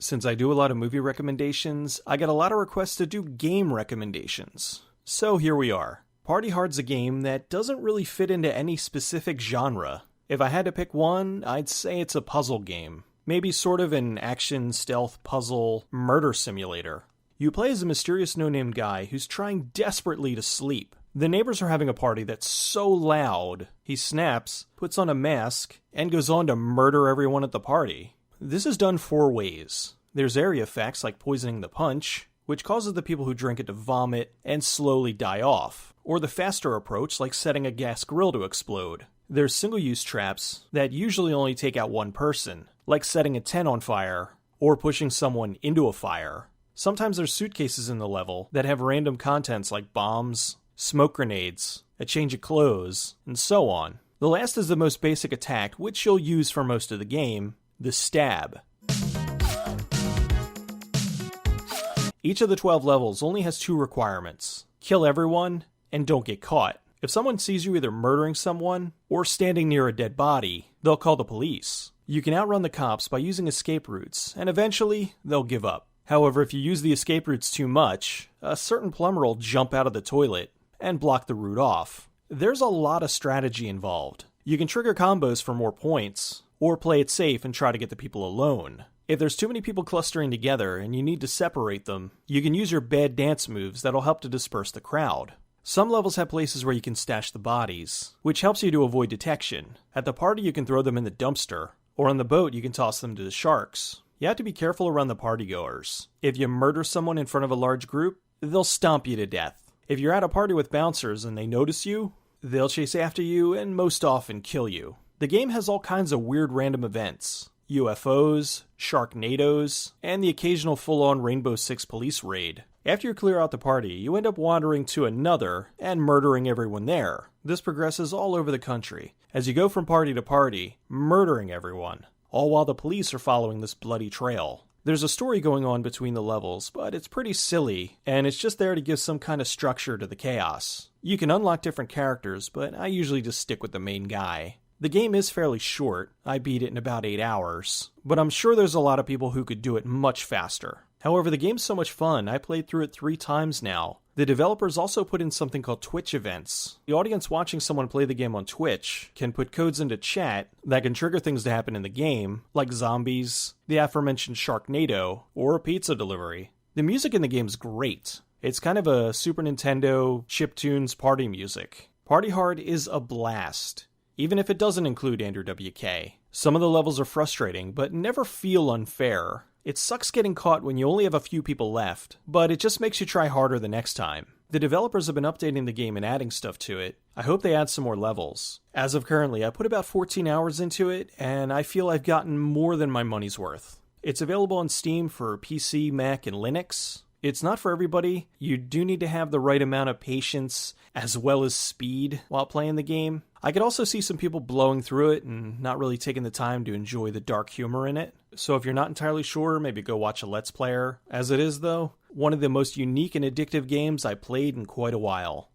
Since I do a lot of movie recommendations, I get a lot of requests to do game recommendations. So here we are. Party Hard's a game that doesn't really fit into any specific genre. If I had to pick one, I'd say it's a puzzle game. Maybe sort of an action, stealth, puzzle, murder simulator. You play as a mysterious no-named guy who's trying desperately to sleep. The neighbors are having a party that's so loud, he snaps, puts on a mask, and goes on to murder everyone at the party. This is done 4 ways. There's area effects like poisoning the punch, which causes the people who drink it to vomit and slowly die off, or the faster approach like setting a gas grill to explode. There's single-use traps that usually only take out one person, like setting a tent on fire or pushing someone into a fire. Sometimes there's suitcases in the level that have random contents like bombs, smoke grenades, a change of clothes, and so on. The last is the most basic attack, which you'll use for most of the game, the stab. Each of the 12 levels only has 2 requirements: kill everyone, and don't get caught. If someone sees you either murdering someone or standing near a dead body, they'll call the police. You can outrun the cops by using escape routes, and eventually, they'll give up. However, if you use the escape routes too much, a certain plumber will jump out of the toilet and block the route off. There's a lot of strategy involved. You can trigger combos for more points, or play it safe and try to get the people alone. If there's too many people clustering together and you need to separate them, you can use your bad dance moves that'll help to disperse the crowd. Some levels have places where you can stash the bodies, which helps you to avoid detection. At the party you can throw them in the dumpster, or on the boat you can toss them to the sharks. You have to be careful around the partygoers. If you murder someone in front of a large group, they'll stomp you to death. If you're at a party with bouncers and they notice you, they'll chase after you and most often kill you. The game has all kinds of weird random events. UFOs, Sharknadoes, and the occasional full-on Rainbow Six police raid. After you clear out the party, you end up wandering to another and murdering everyone there. This progresses all over the country, as you go from party to party, murdering everyone, all while the police are following this bloody trail. There's a story going on between the levels, but it's pretty silly, and it's just there to give some kind of structure to the chaos. You can unlock different characters, but I usually just stick with the main guy. The game is fairly short. I beat it in about 8 hours, but I'm sure there's a lot of people who could do it much faster. However, the game's so much fun, I played through it 3 times now. The developers also put in something called Twitch events. The audience watching someone play the game on Twitch can put codes into chat that can trigger things to happen in the game, like zombies, the aforementioned Sharknado, or a pizza delivery. The music in the game's great. It's kind of a Super Nintendo chiptunes party music. Party Hard is a blast, even if it doesn't include Andrew WK. Some of the levels are frustrating, but never feel unfair. It sucks getting caught when you only have a few people left, but it just makes you try harder the next time. The developers have been updating the game and adding stuff to it. I hope they add some more levels. As of currently, I put about 14 hours into it, and I feel I've gotten more than my money's worth. It's available on Steam for PC, Mac, and Linux. It's not for everybody. You do need to have the right amount of patience as well as speed while playing the game. I could also see some people blowing through it and not really taking the time to enjoy the dark humor in it. So if you're not entirely sure, maybe go watch a Let's Player. As it is though, one of the most unique and addictive games I played in quite a while.